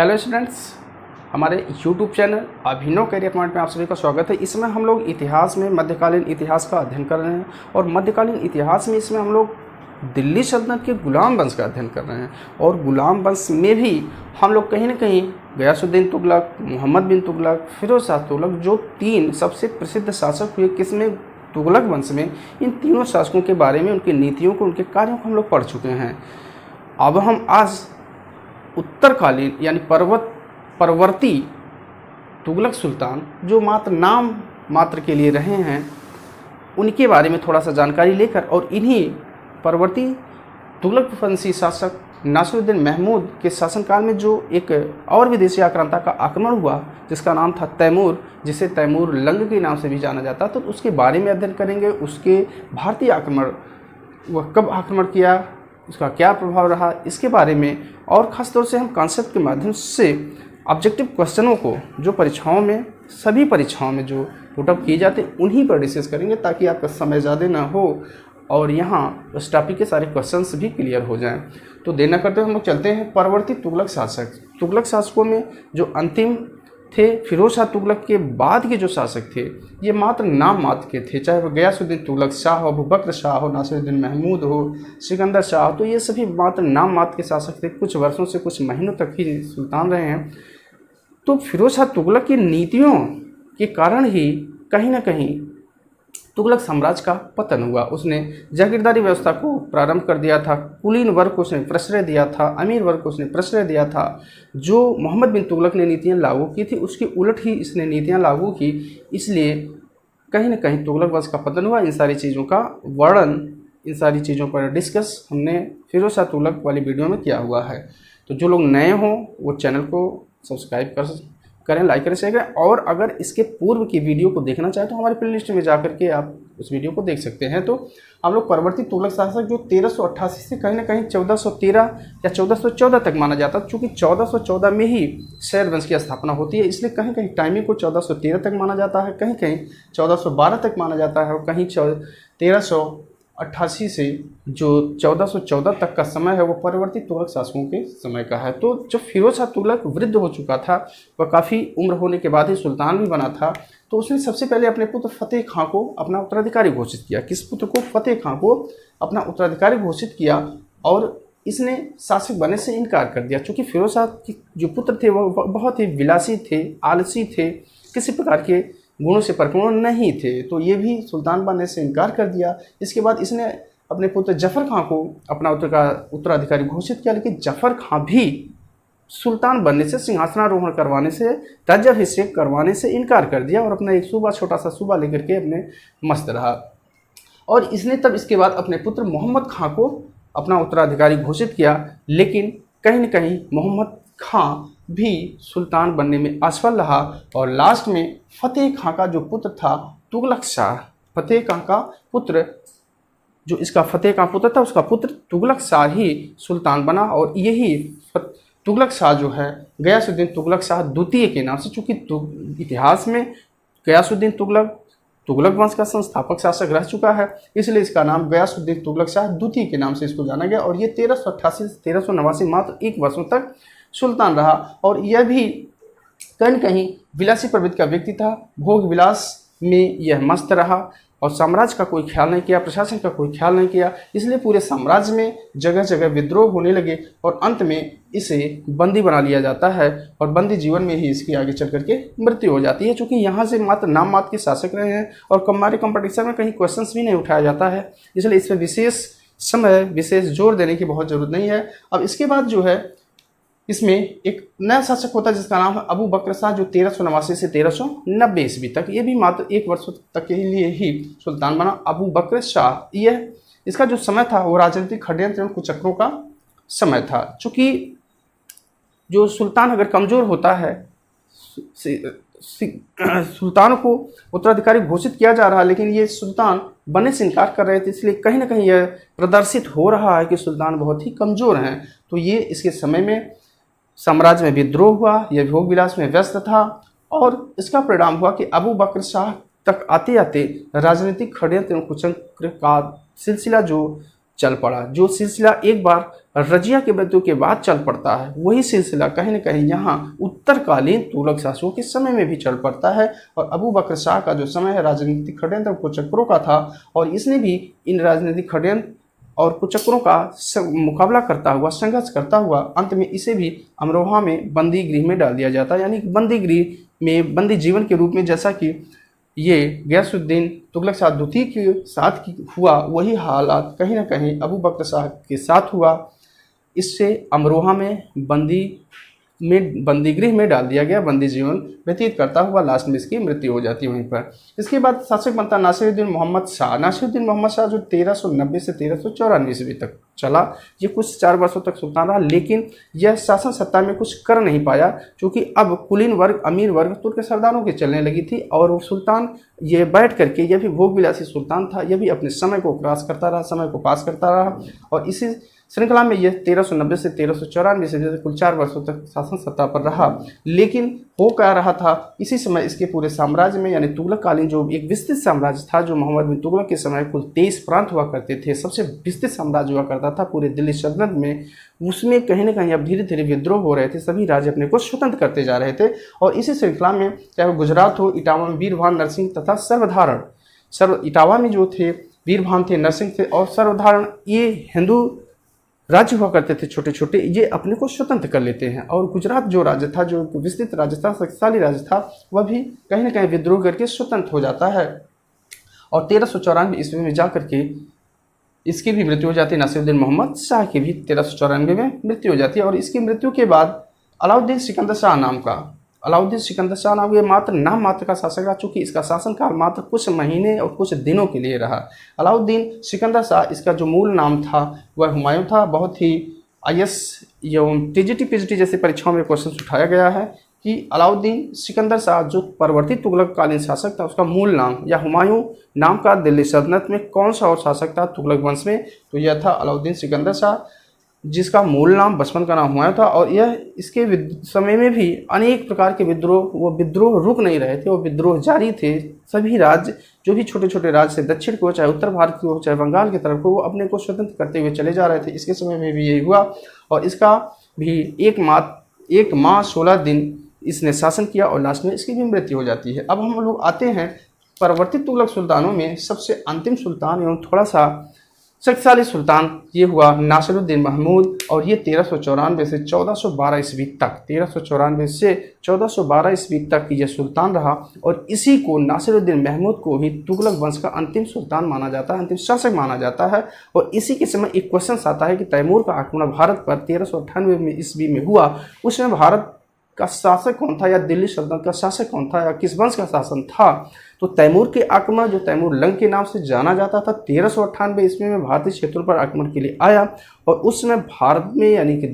Hello students, हमारे YouTube channel अभिनव career point में आप सभी का स्वागत है। इसमें हम लोग इतिहास में मध्यकालीन इतिहास का अध्ययन कर रहे हैं और मध्यकालीन इतिहास में इसमें हम लोग दिल्ली सल्तनत के गुलाम वंश का अध्ययन कर रहे हैं। और गुलाम वंश में भी हम लोग कहीं ना कहीं गयासुद्दीन तुगलक, मोहम्मद बिन तुगलक, फिरोज शाह तुगलक, जो तीन सबसे प्रसिद्ध शासक हुए किसमें, तुगलक वंश में, इन तीनों शासकों के बारे में, उनकी नीतियों को, उनके कार्यों को हम लोग पढ़ चुके हैं। अब हम आज उत्तरकालीन यानी परवर्ती तुगलक सुल्तान जो मात्र नाम मात्र के लिए रहे हैं, उनके बारे में थोड़ा सा जानकारी लेकर और इन्हीं परवर्ती तुगलक वंशी शासक नासिरुद्दीन महमूद के शासनकाल में जो एक और विदेशी आक्रांता का आक्रमण हुआ जिसका नाम था तैमूर, जिसे तैमूर लंग के नाम से भी जाना जाता, तो उसके बारे में अध्ययन करेंगे। उसके भारतीय आक्रमण, वह कब आक्रमण किया, उसका क्या प्रभाव रहा, इसके बारे में, और ख़ास तौर से हम कॉन्सेप्ट के माध्यम से ऑब्जेक्टिव क्वेश्चनों को जो परीक्षाओं में, सभी परीक्षाओं में जो पुटअप किए जाते हैं, उन्हीं पर डिस्कस करेंगे ताकि आपका समय ज़्यादा ना हो और यहाँ उस टॉपिक के सारे क्वेश्चंस भी क्लियर हो जाएं। तो देर न करते हुए हम लोग चलते हैं परवर्ती तुगलक शासक। तुगलक शासकों में जो अंतिम थे, फिरोज शाह तुगलक के बाद के जो शासक थे, ये मात्र नाम मात्र के थे। चाहे वो गयासुद्दीन तुगलक शाह हो, अबू बकर शाह हो, नासिरुद्दीन महमूद हो, सिकंदर शाह हो, तो ये सभी मात्र नाम मात्र के शासक थे। कुछ वर्षों से, कुछ महीनों तक ही सुल्तान रहे हैं। तो फिरोज शाह तुगलक की नीतियों के कारण ही कहीं ना कहीं तुगलक साम्राज्य का पतन हुआ। उसने जागीरदारी व्यवस्था को प्रारंभ कर दिया था, कुलीन वर्ग को उसने प्रश्रय दिया था, अमीर वर्ग को उसने प्रश्रय दिया था। जो मोहम्मद बिन तुगलक ने नीतियां लागू की थी, उसकी उलट ही इसने नीतियां लागू की। इसलिए कहीं ना कहीं तुगलक वंश का पतन हुआ। इन सारी चीज़ों का वर्णन, इन सारी चीज़ों पर डिस्कस हमने फिरोज शाह तुगलक वाली वीडियो में किया हुआ है। तो जो लोग नए हों वो चैनल को सब्सक्राइब करें, लाइक करें, शेयर करें। और अगर इसके पूर्व की वीडियो को देखना चाहें तो हमारे प्लेलिस्ट में जाकर के आप उस वीडियो को देख सकते हैं। तो हम लोग परवर्ती तुगलक शासक जो 1388 से कहीं ना कहीं 1413 या 1414 तक माना जाता, चूँकि 1414 में ही शैल वंश की स्थापना होती है, इसलिए कहीं कहीं टाइमिंग को 1413 तक माना जाता है, कहीं कहीं 1412 तक माना जाता है और कहीं 1388 से जो 1414 तक का समय है वो परवर्ती तुगलक शासकों के समय का है। तो जब फिरोज शाह तुगलक वृद्ध हो चुका था, वह काफ़ी उम्र होने के बाद ही सुल्तान भी बना था, तो उसने सबसे पहले अपने पुत्र फतेह खां को अपना उत्तराधिकारी घोषित किया। किस पुत्र को? फतेह खां को अपना उत्तराधिकारी घोषित किया और इसने शासक बनने से इनकार कर दिया। चूँकि फिरोज शाह के जो पुत्र थे वो बहुत ही विलासी थे, आलसी थे, किसी प्रकार के गुणों से परिपूर्ण नहीं थे, तो ये भी सुल्तान बनने से इनकार कर दिया। इसके बाद इसने अपने पुत्र जफर खां को अपना उत्तराधिकारी घोषित किया, लेकिन जफर खां भी सुल्तान बनने से, सिंहासनारोहण करवाने से, राज्याभिषेक करवाने से इनकार कर दिया और अपना एक सूबा, छोटा सा सूबा लेकर के अपने मस्त रहा। और इसने तब इसके बाद अपने पुत्र मोहम्मद खां को अपना उत्तराधिकारी घोषित किया, लेकिन कहीं न कहीं मोहम्मद खां भी सुल्तान बनने में असफल रहा और लास्ट में फतेह खां का जो पुत्र था तुगलक शाह, फतेह खां का पुत्र, जो इसका फतेह खां पुत्र था, उसका पुत्र तुगलक शाह ही सुल्तान बना। और यही तुगलक शाह जो है गयासुद्दीन तुगलक शाह द्वितीय के नाम से, चूँकि इतिहास में गयासुद्दीन तुगलक तुगलक वंश का संस्थापक शासक रह चुका है, इसलिए इसका नाम गयासुद्दीन तुगलक शाह द्वितीय के नाम से इसको जाना गया। और ये 1388 से 1389 मात्र 1 वर्षों तक सुल्तान रहा। और यह भी कहीं कहीं विलासी प्रवृत्ति का व्यक्ति था, भोग विलास में यह मस्त रहा और साम्राज्य का कोई ख्याल नहीं किया, प्रशासन का कोई ख्याल नहीं किया। इसलिए पूरे साम्राज्य में जगह जगह विद्रोह होने लगे और अंत में इसे बंदी बना लिया जाता है और बंदी जीवन में ही इसकी आगे चल करके मृत्यु हो जाती है। चूँकि यहाँ से मात्र नाम मात्र के शासक रहे हैं और हमारे कंपटीशन में कहीं क्वेश्चंस भी नहीं उठाया जाता है, इसलिए इस पर विशेष समय, विशेष जोर देने की बहुत ज़रूरत नहीं है। अब इसके बाद जो है इसमें एक नया शासक होता है जिसका नाम है अबू बकर शाह, जो 1389 से 1390 ईस्वी तक, ये भी मात्र 1 वर्ष तक के लिए ही सुल्तान बना। अबू बकर शाह, यह इसका जो समय था वो राजनीतिक षड्यंत्र एवं कुचक्रों का समय था। चूँकि जो सुल्तान अगर कमज़ोर होता है, सुल्तान को उत्तराधिकारी घोषित किया जा रहा है लेकिन ये सुल्तान बनने से इनकार कर रहे थे, इसलिए कहीं ना कहीं यह प्रदर्शित हो रहा है कि सुल्तान बहुत ही कमज़ोर हैं। तो ये इसके समय में साम्राज्य में विद्रोह हुआ, यह भोग विलास में व्यस्त था और इसका परिणाम हुआ कि अबू बकर शाह तक आते आते राजनीतिक षड्यंत्र एवं कुचक्र का सिलसिला जो चल पड़ा, जो सिलसिला एक बार रजिया की मृत्यु के बाद चल पड़ता है, वही सिलसिला कहीं न कहीं यहाँ उत्तरकालीन तुगलक शासकों के समय में भी चल पड़ता है। और अबू बकर शाह का जो समय है राजनीतिक षड्यंत्र कुचक्रों का था, और इसने भी इन राजनीतिक षड्यंत्र और कुचक्रों का मुकाबला करता हुआ, संघर्ष करता हुआ अंत में इसे भी अमरोहा में बंदी गृह में डाल दिया जाता है, यानी बंदी गृह में बंदी जीवन के रूप में, जैसा कि ये गयासुद्दीन तुगलक शाह द्वितीय के साथ हुआ, वही हालात कहीं ना कहीं अबू बकर शाह के साथ हुआ। इससे अमरोहा में बंदी गृह में डाल दिया गया, बंदी जीवन व्यतीत करता हुआ लास्ट में इसकी मृत्यु हो जाती है वहीं पर। इसके बाद शासक बनता नासिरुद्दीन मोहम्मद शाह। नासिरुद्दीन मोहम्मद शाह जो 1390 से 1394 ईस्वी तक चला, ये कुछ 4 वर्षों तक सुल्तान रहा, लेकिन यह शासन सत्ता में कुछ कर नहीं पाया, क्योंकि अब कुलीन वर्ग, अमीर वर्ग तुर्क सरदारों के चलने लगी थी, और वो सुल्तान ये बैठ करके, यह भी भोग विलासी सुल्तान था, यह भी अपने समय को क्रॉस करता रहा, समय को पास करता रहा, और इसी श्रृंखला में यह 1390 से 1394 से कुल 4 वर्षों तक शासन सत्ता पर रहा। लेकिन हो क्या रहा था, इसी समय इसके पूरे साम्राज्य में, यानी तुगलक कालीन जो एक विस्तृत साम्राज्य था, जो मोहम्मद बिन तुगलक के समय कुल 23 प्रांत हुआ करते थे, सबसे विस्तृत साम्राज्य हुआ करता था पूरे दिल्ली सल्तनत में, उसमें कहीं ना कहीं अब धीरे धीरे विद्रोह हो रहे थे, सभी राज्य अपने को स्वतंत्र करते जा रहे थे। और इसी श्रृंखला में चाहे वो गुजरात हो, इटावा में वीरभान नरसिंह तथा सर्वधारण, इटावा में जो थे वीरभान थे, नरसिंह थे, और सर्वधारण, ये हिंदू राज्य हुआ करते थे छोटे छोटे, ये अपने को स्वतंत्र कर लेते हैं। और गुजरात जो राज्य था, जो विस्तृत राज्य था, शक्तिशाली राज्य था, वह भी कहीं ना कहीं विद्रोह करके स्वतंत्र हो जाता है। और 1394 ईस्वी में जाकर के इसकी भी मृत्यु हो जाती है। नासिरुद्दीन मोहम्मद शाह की भी 1394 में मृत्यु हो जाती है। और इसकी मृत्यु के बाद अलाउद्दीन सिकंदर शाह नाम ये मात्र नाम मात्र का शासक रहा, चूंकि इसका शासनकाल मात्र कुछ महीने और कुछ दिनों के लिए रहा। अलाउद्दीन सिकंदर शाह, इसका जो मूल नाम था वह हुमायूं था। बहुत ही IAS एवं TGT PGT जैसी परीक्षाओं में क्वेश्चन उठाया गया है कि अलाउद्दीन सिकंदर शाह जो परवर्ती तुगलक कालीन शासक था, उसका मूल नाम या हुमायूं नाम का दिल्ली सल्तनत में कौन सा और शासक था तुगलक वंश में, तो यह था अलाउद्दीन सिकंदर शाह, जिसका मूल नाम, बचपन का नाम हुमायूं था। और यह इसके समय में भी अनेक प्रकार के विद्रोह रुक नहीं रहे थे, वो विद्रोह जारी थे। सभी राज्य, जो भी छोटे छोटे राज्य से दक्षिण को, चाहे उत्तर भारत की हो, चाहे बंगाल की तरफ को, वो अपने को स्वतंत्र करते हुए चले जा रहे थे। इसके समय में भी यही हुआ, और इसका भी 1 माह 16 दिन इसने शासन किया, और लास्ट में इसकी भी मृत्यु हो जाती है। अब हम लोग आते हैं परवर्ती तुगलक सुल्तानों में सबसे अंतिम सुल्तान एवं थोड़ा सा शक्तिशाली सुल्तान, ये हुआ नासिरुद्दीन महमूद। और ये 1394 से 1412 ईस्वी तक, 1394 से 1412 ईस्वी तक यह सुल्तान रहा। और इसी को, नासिरुद्दीन महमूद को ही तुगलक वंश का अंतिम सुल्तान माना जाता है, अंतिम शासक माना जाता है। और इसी के समय एक क्वेश्चन आता है कि तैमूर का आक्रमण भारत पर 1398 में ईस्वी में हुआ, उसमें भारत का शासक कौन था, या दिल्ली सल्तनत का शासक कौन था, या किस वंश का शासन था। तो तैमूर के आक्रमण, जो तैमूर लंग के नाम से जाना जाता था, 1398 ईस्वी में भारतीय क्षेत्रों पर आक्रमण के लिए आया। और उस समय भारत में, यानी कि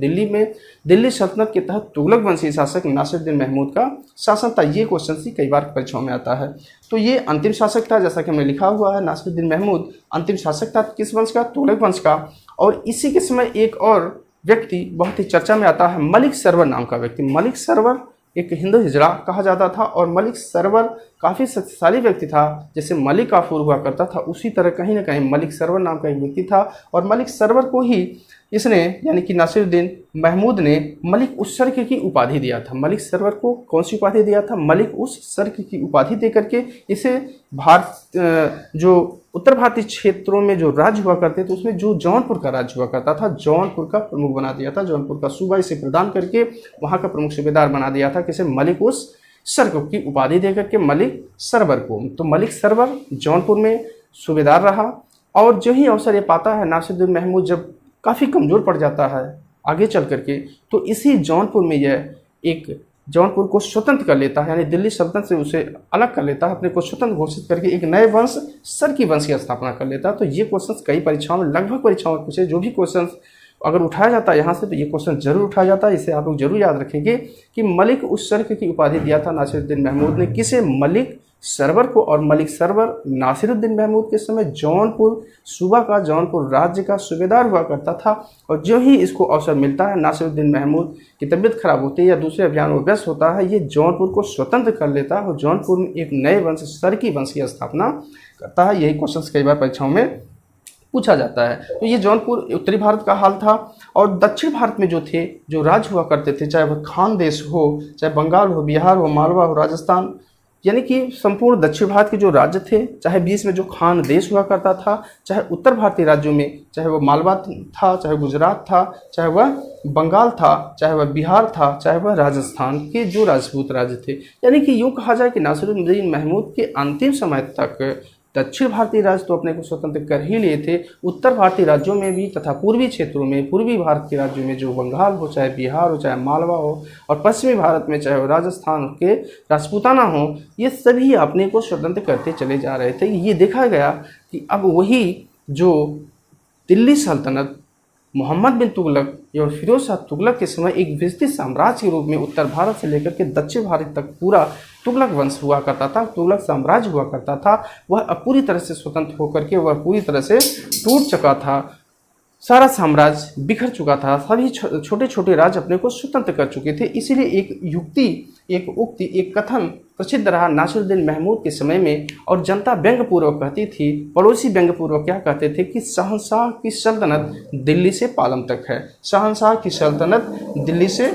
दिल्ली सल्तनत के तहत तुगलक वंशी शासक नासिरुद्दीन महमूद का शासन था। ये क्वेश्चन कई बार परीक्षाओं में आता है। तो ये अंतिम शासक था, जैसा कि हमने लिखा हुआ है, नासिरुद्दीन महमूद अंतिम शासक था। किस वंश का? तुगलक वंश का। और इसी के समय एक और व्यक्ति बहुत ही चर्चा में आता है, मलिक सरवर नाम का व्यक्ति। मलिक सरवर एक हिंदू हिजड़ा कहा जाता था, और मलिक सरवर काफ़ी शक्तिशाली व्यक्ति था। जैसे मलिक काफूर हुआ करता था, उसी तरह कहीं ना कहीं मलिक सरवर नाम का एक व्यक्ति था। और मलिक सरवर को ही इसने, यानी कि नासिरुद्दीन महमूद ने मलिक उस सर्क की उपाधि दिया था। मलिक सरवर को कौन सी उपाधि दिया था? मलिक उस सर्क की उपाधि दे करके इसे जो उत्तर भारतीय क्षेत्रों में जो राज्य हुआ करते थे, उसमें जो जौनपुर का राज्य हुआ करता था, जौनपुर का प्रमुख बना दिया था। जौनपुर का सूबा इसे प्रदान करके वहाँ का प्रमुख सूबेदार बना दिया था। किसे? मलिक उस सर्क की उपाधि दे करके मलिक सरवर को। तो मलिक सरवर जौनपुर में सूबेदार रहा। और जो ही अवसर ये पाता है, नासिरुद्दीन महमूद जब काफ़ी कमज़ोर पड़ जाता है आगे चल करके, तो इसी जौनपुर में यह एक जौनपुर को स्वतंत्र कर लेता है, यानी दिल्ली सल्तनत से उसे अलग कर लेता है, अपने को स्वतंत्र घोषित करके एक नए वंश, सर्की वंश की स्थापना कर लेता है। तो ये क्वेश्चन कई परीक्षाओं में, लगभग परीक्षाओं में पूछे, जो भी क्वेश्चन अगर उठाया जाता है यहाँ से, तो ये क्वेश्चन जरूर उठाया जाता है। इसे आप लोग जरूर याद रखेंगे कि मलिक उस सर्क की उपाधि दिया था नासिरुद्दीन महमूद ने। किसे? मलिक सरवर को। और मलिक सरवर नासिरुद्दीन महमूद के समय जौनपुर सूबा का, जौनपुर राज्य का सूबेदार हुआ करता था। और जो ही इसको अवसर मिलता है, नासिरुद्दीन महमूद की तबीयत खराब होती है या दूसरे अभियान में व्यस्त होता है, ये जौनपुर को स्वतंत्र कर लेता है और जौनपुर में एक नए वंश, सर्की वंश की स्थापना करता है। यही क्वेश्चन कई बार परीक्षाओं में पूछा जाता है। तो ये जौनपुर उत्तरी भारत का हाल था। और दक्षिण भारत में जो थे, जो राज्य हुआ करते थे, चाहे वह खानदेश हो, चाहे बंगाल हो, बिहार हो, मालवा हो, राजस्थान, यानी कि संपूर्ण दक्षिण भारत के जो राज्य थे, चाहे बीच में जो खानदेश हुआ करता था, चाहे उत्तर भारतीय राज्यों में, चाहे वह मालवा था, चाहे गुजरात था, चाहे वह बंगाल था, चाहे वह बिहार था, चाहे वह राजस्थान के जो राजपूत राज्य थे, यानी कि यूँ कहा जाए कि नासिरुद्दीन महमूद के अंतिम समय तक दक्षिण भारतीय राज्य तो अपने को स्वतंत्र कर ही लिए थे, उत्तर भारतीय राज्यों में भी तथा पूर्वी क्षेत्रों में, पूर्वी भारत के राज्यों में, जो बंगाल हो, चाहे बिहार हो, चाहे मालवा हो, और पश्चिमी भारत में चाहे राजस्थान के राजपूताना हो, ये सभी अपने को स्वतंत्र करते चले जा रहे थे। ये देखा गया कि अब वही जो दिल्ली सल्तनत मोहम्मद बिन तुगलक एवं फिरोज शाह तुगलक के समय एक विस्तृत साम्राज्य के रूप में उत्तर भारत से लेकर के दक्षिण भारत तक पूरा तुगलक वंश हुआ करता था, तुगलक साम्राज्य हुआ करता था, वह अब पूरी तरह से स्वतंत्र होकर के वह पूरी तरह से टूट चुका था। सारा साम्राज्य बिखर चुका था, सभी छोटे छोटे राज्य अपने को स्वतंत्र कर चुके थे। इसीलिए एक युक्ति, एक उक्ति, एक कथन प्रसिद्ध रहा नासिरुद्दीन महमूद के समय में, और जनता व्यंग्यपूर्वक कहती थी, पड़ोसी व्यंग्यपूर्वक क्या कहते थे कि शहंशाह की सल्तनत दिल्ली से पालम तक है, शहंशाह की सल्तनत दिल्ली से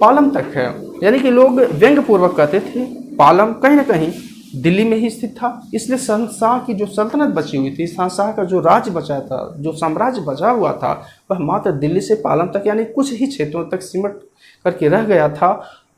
पालम तक है। यानी कि लोग व्यंग्यपूर्वक कहते थे पालम कहीं ना कहीं दिल्ली में ही स्थित था, इसलिए शहंशाह की जो सल्तनत बची हुई थी, शहंशाह का जो राज्य बचा था, जो साम्राज्य बचा हुआ था, वह मात्र दिल्ली से पालम तक यानी कुछ ही क्षेत्रों तक सिमट करके रह गया था।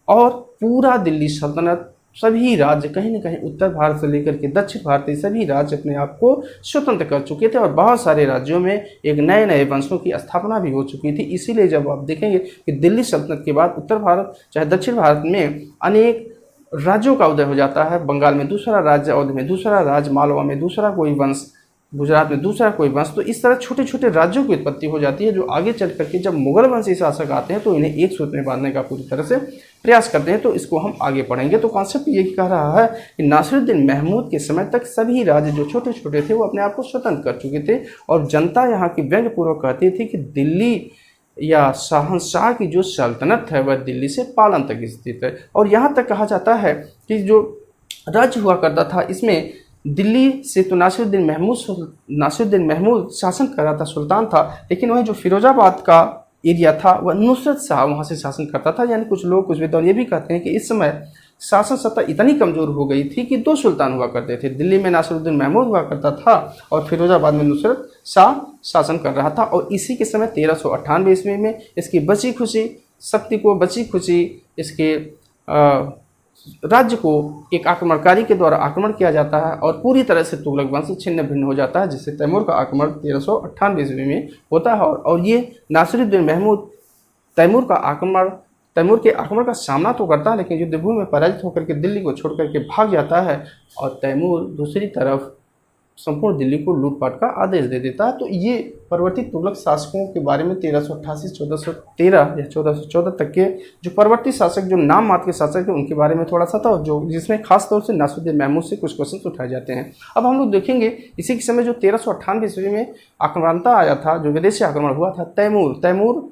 और पूरा दिल्ली सल्तनत, सभी राज्य कहीं ना कहीं उत्तर भारत से लेकर के दक्षिण भारत के सभी राज्य अपने आप को स्वतंत्र कर चुके थे, और बहुत सारे राज्यों में एक नए नए वंशों की स्थापना भी हो चुकी थी। इसीलिए जब आप देखेंगे कि दिल्ली सल्तनत के बाद उत्तर भारत चाहे दक्षिण भारत में अनेक राज्यों का उदय हो जाता है। बंगाल में दूसरा राज्य, अवध में दूसरा राज्य, मालवा में दूसरा कोई वंश, गुजरात में दूसरा कोई वंश, तो इस तरह छोटे छोटे राज्यों की उत्पत्ति हो जाती है, जो आगे चल करके जब मुगल वंशी शासक आते हैं तो इन्हें एक सूत्र में बांधने का पूरी तरह से प्रयास करते हैं। तो इसको हम आगे पढ़ेंगे। तो कॉन्सेप्ट यही कह रहा है कि नासिरुद्दीन महमूद के समय तक सभी राज्य जो छोटे छोटे थे वो अपने आप को स्वतंत्र कर चुके थे, और जनता यहाँ की व्यंग्यपूर्वक कहती थी कि दिल्ली या शहंशाह की जो सल्तनत है वह दिल्ली से पालम तक स्थित है। और यहाँ तक कहा जाता है कि जो राज्य हुआ करता था इसमें दिल्ली से तो नासिरुद्दीन महमूद शासन कर रहा था, सुल्तान था, लेकिन वहीं जो फिरोजाबाद का एरिया था वह नुसरत शाह वहाँ से शासन करता था। यानी कुछ लोग, कुछ विद्वान ये भी कहते हैं कि इस समय शासन सत्ता इतनी कमजोर हो गई थी कि दो सुल्तान हुआ करते थे, दिल्ली में नासिरुद्दीन महमूद हुआ करता था और फिरोजाबाद में नुसरत शाह शासन कर रहा था। और इसी के समय 1398 ईस्वी में इसकी बची खुशी शक्ति को, बची खुशी इसके राज्य को एक आक्रमणकारी के द्वारा आक्रमण किया जाता है और पूरी तरह से तुगलक वंश छिन्न भिन्न हो जाता है, जिससे तैमूर का आक्रमण 1398 ईस्वी में होता है। और ये नासिरुद्दीन महमूद तैमूर के आक्रमण का सामना तो करता है, लेकिन युद्धभूमि में पराजित होकर के दिल्ली को छोड़ करके भाग जाता है, और तैमूर दूसरी तरफ संपूर्ण दिल्ली को लूटपाट का आदेश दे देता है। तो ये परवर्ती तुगलक शासकों के बारे में 1388, 1413 या 1414 तक के जो परवर्ती शासक, जो नाम मात्र के शासक थे, उनके बारे में थोड़ा सा था, जो जिसमें खास तौर से नासिरुद्दीन महमूद से कुछ क्वेश्चन उठाए जाते हैं। अब हम लोग देखेंगे इसी के समय जो 1398 ईस्वी में आक्रमणता आया था, जो विदेशी आक्रमण हुआ था, तैमूर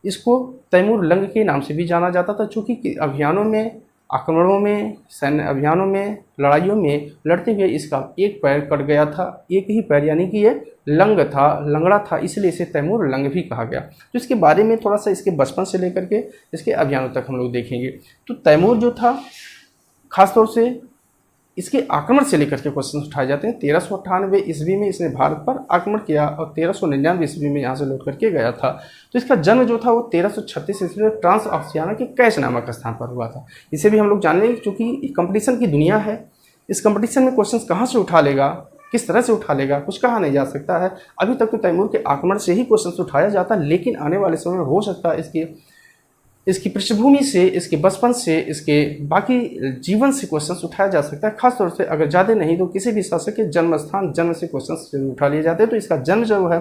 इसको तैमूर लंग के नाम से भी जाना जाता था, चूँकि अभियानों में, आक्रमणों में, सैन्य अभियानों में, लड़ाइयों में लड़ते हुए इसका एक पैर कट गया था, एक ही पैर, यानी कि ये लंग था, लंगड़ा था, इसलिए इसे तैमूर लंग भी कहा गया। तो इसके बारे में थोड़ा सा इसके बचपन से लेकर के इसके अभियानों तक हम लोग देखेंगे। तो तैमूर जो था, खासतौर से इसके आक्रमण से लेकर के क्वेश्चन उठाए जाते हैं। 1398 ईस्वी में इसने भारत पर आक्रमण किया और 1399 ईस्वी में यहाँ से लौट करके गया था। तो इसका जन्म जो था वो 1336 ईस्वी में ट्रांस ऑक्सियाना के कैश नामक स्थान पर हुआ था। इसे भी हम लोग जान लेंगे, क्योंकि कंपटीशन की दुनिया है, इस कंपटीशन में क्वेश्चन कहाँ से उठा लेगा, किस तरह से उठा लेगा, कुछ कहा नहीं जा सकता है। अभी तक तो तैमूर के आक्रमण से ही क्वेश्चन उठाया जाता, लेकिन आने वाले समय में हो सकता है इसकी पृष्ठभूमि से, इसके बचपन से, इसके बाकी जीवन से क्वेश्चन उठाया जा सकता है। खासतौर से अगर ज़्यादा नहीं तो किसी भी शासक के जन्म स्थान, जन्म से क्वेश्चन उठा लिए जाते हैं। तो इसका जन्म जो है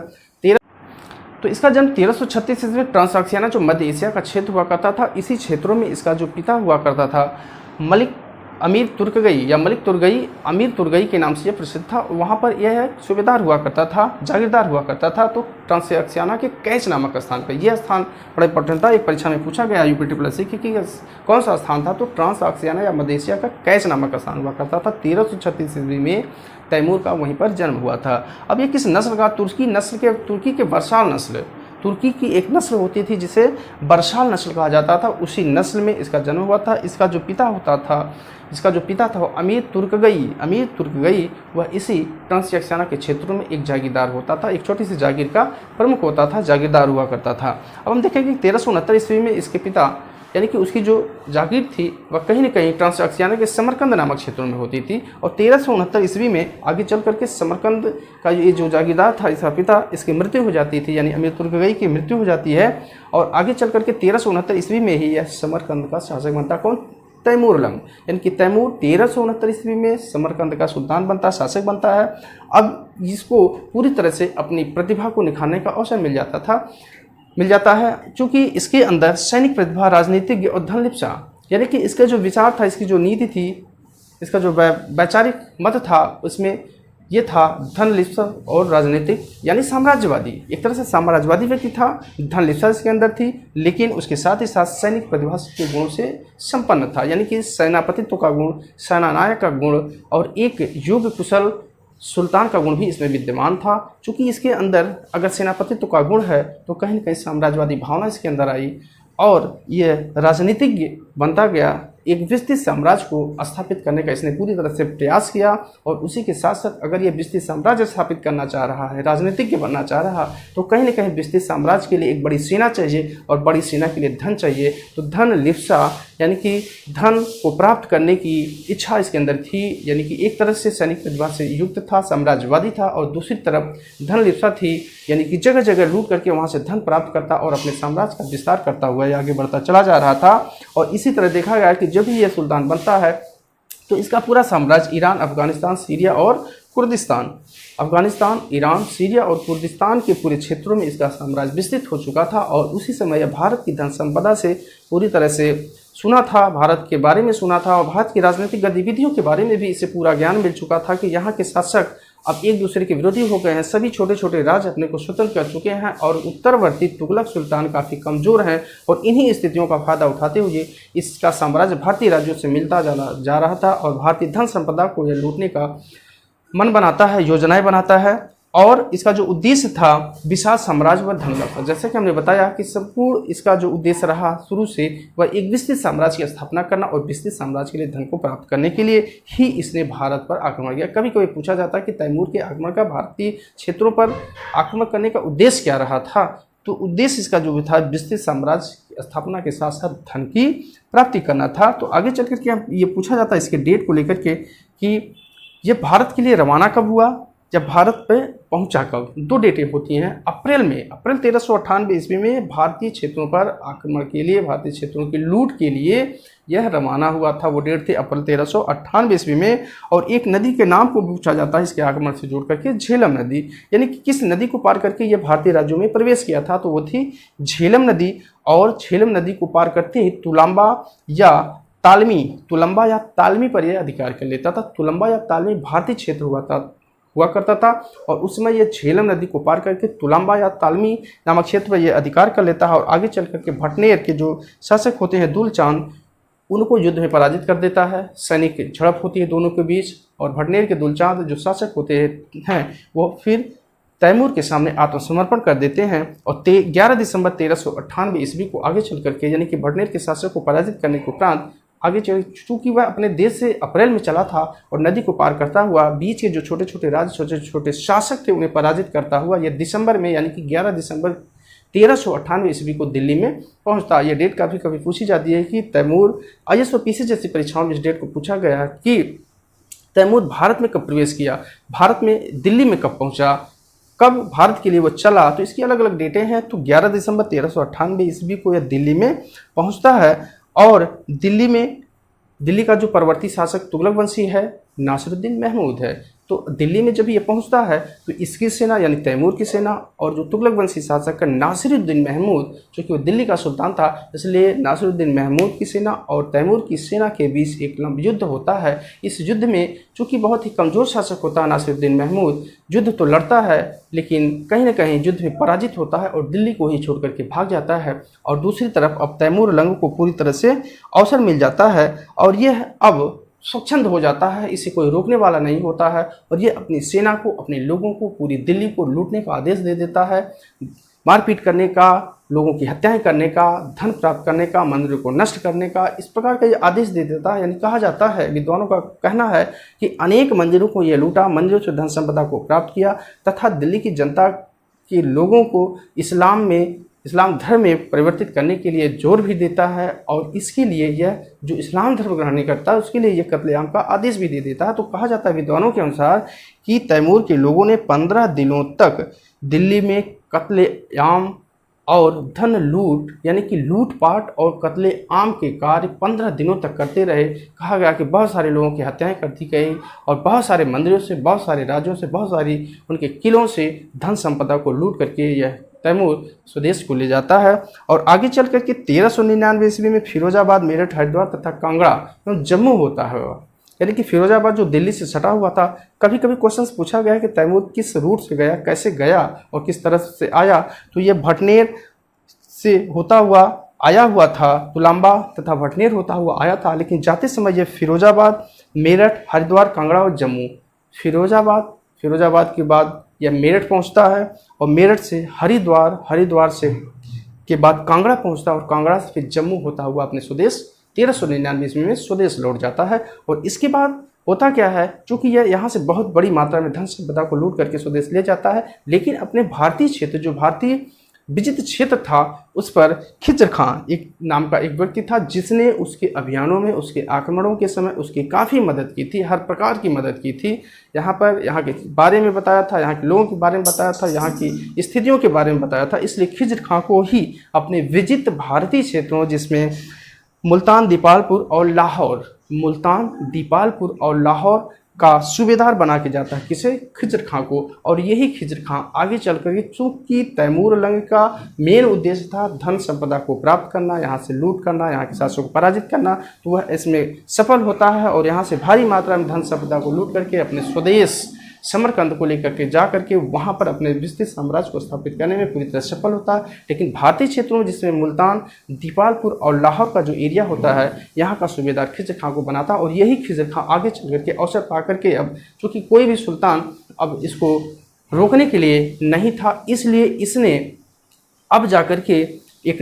1336 ईस्वी में ट्रांसऑक्सियाना जो मध्य एशिया का क्षेत्र हुआ करता था, इसी क्षेत्रों में इसका जो पिता हुआ करता था मलिक अमीर तुर्कगई या मलिक तुर्गई, अमीर तुर्गई के नाम से यह प्रसिद्ध था। वहाँ पर यह सूबेदार हुआ करता था, जागीरदार हुआ करता था। तो ट्रांसएक्सियाना के कैच नामक स्थान पर यह स्थान बड़ा इंपॉर्टेंट था। एक परीक्षा में पूछा गया यूपीटी प्लस की कौन सा स्थान था, तो ट्रांसएक्सियाना या मध्य एशिया का कैच नामक स्थान हुआ करता था। 1336 ईस्वी में तैमूर का वहीं पर जन्म हुआ था। अब ये किस नस्ल का, तुर्की के वर्षाल नस्ल, तुर्की की एक नस्ल होती थी जिसे बरशाल नस्ल कहा जाता था, उसी नस्ल में इसका जन्म हुआ था। इसका जो पिता था वो अमीर तुर्कगई वह इसी ट्रांसएक्सियाना के क्षेत्रों में एक जागीरदार होता था, एक छोटी सी जागीर का प्रमुख होता था, जागीरदार हुआ करता था। अब हम देखेंगे 1369 ईस्वी में इसके पिता यानी कि उसकी जो जागीर थी वह कहीं न कहीं ट्रांसएक्सियाना के समरकंद नामक क्षेत्रों में होती थी। और 1369 ईस्वी में आगे चल करके समरकंद का ये जो जागीरदार था, इसका पिता, इसकी मृत्यु हो जाती थी, यानी अमीर तुर्कगई की मृत्यु हो जाती है। और आगे चल करके 1369 ईस्वी में ही यह समरकंद का शासक बनता। कौन? तैमूर लंग, यानी कि तैमूर 1369 ईस्वी में समरकंद का सुल्तान बनता, शासक बनता है। अब इसको पूरी तरह से अपनी प्रतिभा को निखारने का अवसर मिल जाता है, चूँकि इसके अंदर सैनिक प्रतिभा, राजनीतिज्ञ और धनलिप्सा, यानी कि इसका जो विचार था, इसकी जो नीति थी, इसका जो वैचारिक मत था, उसमें ये था धनलिप्सा और राजनीतिक यानी साम्राज्यवादी। एक तरह से साम्राज्यवादी व्यक्ति था, धनलिप्सा इसके अंदर थी, लेकिन उसके साथ ही साथ सैनिक प्रतिभा के गुणों से संपन्न था, यानी कि सेनापतित्व का गुण, सेनानायक का गुण और एक युग कुशल सुल्तान का गुण भी इसमें विद्यमान था। चूँकि इसके अंदर अगर सेनापतित्व का गुण है तो कहीं न कहीं साम्राज्यवादी भावना इसके अंदर आई और यह राजनीतिज्ञ बनता गया। एक विस्तृत साम्राज्य को स्थापित करने का इसने पूरी तरह से प्रयास किया और उसी के साथ साथ अगर यह विस्तृत साम्राज्य स्थापित करना चाह रहा है, राजनीतिज्ञ बनना चाह रहा, तो कहीं न कहीं विस्तृत साम्राज्य के लिए एक बड़ी सेना चाहिए और बड़ी सेना के लिए धन चाहिए। तो धन लिप्सा यानी कि धन को प्राप्त करने की इच्छा इसके अंदर थी, यानी कि एक तरफ से सैनिक प्रतिभा से युक्त था, साम्राज्यवादी था, और दूसरी तरफ धन लिप्सा थी, यानी कि जगह जगह लूट करके वहाँ से धन प्राप्त करता और अपने साम्राज्य का विस्तार करता हुआ आगे बढ़ता चला जा रहा था। और इसी तरह देखा गया कि जब भी यह सुल्तान बनता है तो इसका पूरा साम्राज्य ईरान, अफगानिस्तान, सीरिया और कुर्दिस्तान, अफगानिस्तान, ईरान, सीरिया और कुर्दिस्तान के पूरे क्षेत्रों में इसका साम्राज्य विस्तृत हो चुका था। और उसी समय यह भारत की धन संपदा से पूरी तरह से सुना था, भारत के बारे में सुना था और भारत की राजनीतिक गतिविधियों के बारे में भी इसे पूरा ज्ञान मिल चुका था कि यहाँ के शासक अब एक दूसरे के विरोधी हो गए हैं, सभी छोटे छोटे राज्य अपने को स्वतंत्र कर चुके हैं और उत्तरवर्ती तुगलक सुल्तान काफ़ी कमज़ोर हैं। और इन्हीं स्थितियों का फायदा उठाते हुए इसका साम्राज्य भारतीय राज्यों से मिलता जा रहा था और भारतीय धन संपदा को यह लूटने का मन बनाता है, योजनाएं बनाता है। और इसका जो उद्देश्य था विशाल साम्राज्य व धन था। जैसे कि हमने बताया कि संपूर्ण इसका जो उद्देश्य रहा शुरू से वह एक विस्तृत साम्राज्य की स्थापना करना और विस्तृत साम्राज्य के लिए धन को प्राप्त करने के लिए ही इसने भारत पर आक्रमण किया। कभी कभी पूछा जाता है कि तैमूर के आक्रमण का भारतीय क्षेत्रों पर आक्रमण करने का उद्देश्य क्या रहा था, तो उद्देश्य इसका जो था विस्तृत साम्राज्य की स्थापना के साथ साथ धन की प्राप्ति करना था। तो आगे चल कर के ये पूछा जाता है इसके डेट को लेकर के कि ये भारत के लिए रवाना कब हुआ, जब भारत पे पहुंचा कब। दो डेटें होती हैं। अप्रैल 1398 ईस्वी में भारतीय क्षेत्रों पर आक्रमण के लिए, भारतीय क्षेत्रों की लूट के लिए यह रवाना हुआ था। वो डेट थी अप्रैल 1398 ईस्वी में। और एक नदी के नाम को पूछा जाता है इसके आक्रमण से जोड़ करके, झेलम नदी, यानी कि किस नदी को पार करके यह भारतीय राज्यों में प्रवेश किया था, तो वो थी झेलम नदी। और झेलम नदी को पार करते ही तुलंबा या तालमी पर यह अधिकार कर लेता था। तुलंबा या तालमी भारतीय क्षेत्र हुआ करता था और उस समय यह झेलम नदी को पार करके तुलंबा या तालमी नामक क्षेत्र पर यह अधिकार कर लेता है और आगे चल करके भटनेर के जो शासक होते हैं दुलचांद, उनको युद्ध में पराजित कर देता है। सैनिक झड़प होती है दोनों के बीच और भटनेर के दुलचांद जो शासक होते हैं वो फिर तैमूर के सामने आत्मसमर्पण कर देते हैं। और 11 दिसंबर 1398 ईस्वी को आगे चल करके, यानी कि भटनेर के शासक को पराजित करने के उपरांत आगे चूँकि वह अपने देश से अप्रैल में चला था और नदी को पार करता हुआ बीच के जो छोटे छोटे राज्य, छोटे छोटे शासक थे, उन्हें पराजित करता हुआ यह दिसंबर में, यानी कि 11 दिसंबर 1398 ईस्वी को दिल्ली में पहुंचता। यह डेट काफ़ी कभी पूछी जाती है कि तैमूर, IAS और PC जैसी परीक्षाओं में इस डेट को पूछा गया है कि तैमूर भारत में कब प्रवेश किया, भारत में दिल्ली में कब पहुँचा, कब भारत के लिए वो चला। तो इसकी अलग अलग डेटें हैं। तो 11 दिसंबर 1398 ईस्वी को यह दिल्ली में पहुँचता है और दिल्ली का जो परवर्ती शासक तुगलक वंशी है नासिरुद्दीन महमूद है, तो दिल्ली में जब ये पहुंचता है तो इसकी सेना यानी तैमूर की सेना और जो तुगलक वंशी शासक का नासिरुद्दीन महमूद, जो कि वो दिल्ली का सुल्तान था, इसलिए नासिरुद्दीन महमूद की सेना और तैमूर की सेना के बीच एक लंबा युद्ध होता है। इस युद्ध में चूँकि बहुत ही कमज़ोर शासक होता है नासिरुद्दीन महमूद, युद्ध तो लड़ता है लेकिन कहीं ना कहीं युद्ध में पराजित होता है और दिल्ली को ही छोड़ करके भाग जाता है। और दूसरी तरफ अब तैमूर लंग को पूरी तरह से अवसर मिल जाता है और यह अब स्वच्छंद हो जाता है, इसे कोई रोकने वाला नहीं होता है और ये अपनी सेना को, अपने लोगों को, पूरी दिल्ली को लूटने का आदेश दे देता है, मारपीट करने का, लोगों की हत्याएं करने का, धन प्राप्त करने का, मंदिरों को नष्ट करने का, इस प्रकार का ये आदेश दे देता है। यानी कहा जाता है, विद्वानों का कहना है कि अनेक मंदिरों को ये लूटा, मंदिरों से धन संपदा को प्राप्त किया तथा दिल्ली की जनता के लोगों को इस्लाम धर्म में परिवर्तित करने के लिए जोर भी देता है और इसके लिए यह जो इस्लाम धर्म ग्रहण नहीं करता उसके लिए यह कत्लेआम का आदेश भी दे देता है। तो कहा जाता है विद्वानों के अनुसार कि तैमूर के लोगों ने 15 दिनों तक दिल्ली में कत्लेआम और धन लूट यानी कि लूटपाट और कत्लेआम के कार्य 15 दिनों तक करते रहे। कहा गया कि बहुत सारे लोगों की हत्याएं कर दी गई और बहुत सारे मंदिरों से, बहुत सारे राज्यों से, बहुत सारी उनके किलों से धन संपदा को लूट करके यह तैमूर स्वदेश को ले जाता है। और आगे चल करके 1399 ईस्वी में फिरोजाबाद, मेरठ, हरिद्वार तथा कांगड़ा जम्मू होता है। यानी कि फिरोजाबाद जो दिल्ली से सटा हुआ था, कभी कभी क्वेश्चंस पूछा गया कि तैमूर किस रूट से गया, कैसे गया और किस तरह से आया, तो यह भटनेर से होता हुआ आया हुआ था, तुलाम्बा तथा भटनेर होता हुआ आया था, लेकिन जाते समय यह फिरोजाबाद, मेरठ, हरिद्वार, कांगड़ा और जम्मू, फिरोजाबाद के बाद यह मेरठ पहुंचता है और मेरठ से हरिद्वार, हरिद्वार से के बाद कांगड़ा पहुंचता है और कांगड़ा से फिर जम्मू होता हुआ अपने स्वदेश 1399 ईस्वी में स्वदेश लौट जाता है। और इसके बाद होता क्या है, चूँकि यह यहाँ से बहुत बड़ी मात्रा में धन संपदा को लूट करके स्वदेश ले जाता है, लेकिन अपने भारतीय क्षेत्र, जो भारतीय विजित क्षेत्र था, उस पर खिज्र खां एक नाम का एक व्यक्ति था जिसने उसके अभियानों में, उसके आक्रमणों के समय उसकी काफ़ी मदद की थी, हर प्रकार की मदद की थी। यहाँ के बारे में बताया था, यहाँ के लोगों के बारे में बताया था, यहाँ की स्थितियों के बारे में बताया था। इसलिए खिज्र खां को ही अपने विजित भारतीय क्षेत्रों, जिसमें मुल्तान, दीपालपुर और लाहौर का सूबेदार बना के जाता है। किसे? खिज्र खां को। और यही खिज्र खां आगे चल कर, चूँकि तैमूर लंग का मेन उद्देश्य था धन संपदा को प्राप्त करना, यहाँ से लूट करना, यहाँ के शासकों को पराजित करना, तो वह इसमें सफल होता है और यहाँ से भारी मात्रा में धन संपदा को लूट करके अपने स्वदेश समरकंद को लेकर के जा करके वहाँ पर अपने विस्तृत साम्राज्य को स्थापित करने में पूरी तरह सफल होता है। लेकिन भारतीय क्षेत्रों में, जिसमें मुल्तान, दीपालपुर और लाहौर का जो एरिया होता है, यहाँ का सूबेदार खिज्र खां को बनाता और यही खिज्र खां आगे चल करके अवसर पा करके, अब चूँकि कोई भी सुल्तान अब इसको रोकने के लिए नहीं था, इसलिए इसने अब जा कर के एक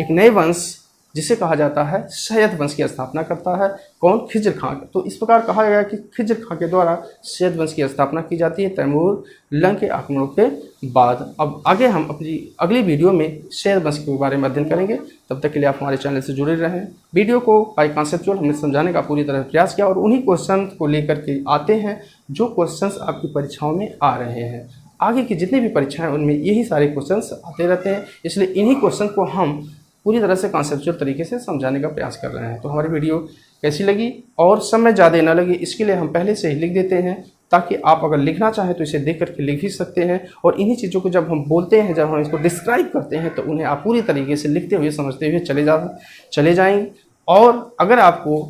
नए वंश जिसे कहा जाता है सैयद वंश की स्थापना करता है। कौन? खिज्र खां। तो इस प्रकार कहा गया कि खिज्र खां के द्वारा सैयद वंश की स्थापना की जाती है तैमूर लंग के आक्रमणों के बाद। अब आगे हम अपनी अगली वीडियो में सैयद वंश के बारे में अध्ययन करेंगे। तब तक के लिए आप हमारे चैनल से जुड़े रहें। वीडियो को बाई कॉन्सेप्चुअल हमने समझाने का पूरी तरह प्रयास किया और उन्हीं क्वेश्चन को लेकर के आते हैं जो क्वेश्चंस आपकी परीक्षाओं में आ रहे हैं। आगे की जितनी भी परीक्षाएं उनमें यही सारे क्वेश्चंस आते रहते हैं, इसलिए इन्हीं क्वेश्चन को हम पूरी तरह से कॉन्सेप्चुअल तरीके से समझाने का प्रयास कर रहे हैं। तो हमारी वीडियो कैसी लगी और समय ज़्यादा ना लगे, इसके लिए हम पहले से ही लिख देते हैं, ताकि आप अगर लिखना चाहें तो इसे देख करके लिख भी सकते हैं। और इन्हीं चीज़ों को जब हम बोलते हैं, जब हम इसको डिस्क्राइब करते हैं, तो उन्हें आप पूरी तरीके से लिखते हुए, समझते हुए चले जाएंगे। और अगर आपको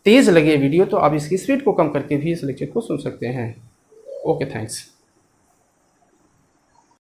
तेज़ लगे वीडियो तो आप इसकी स्पीड को कम करके भी इस लेक्चर को सुन सकते हैं। Okay, thanks.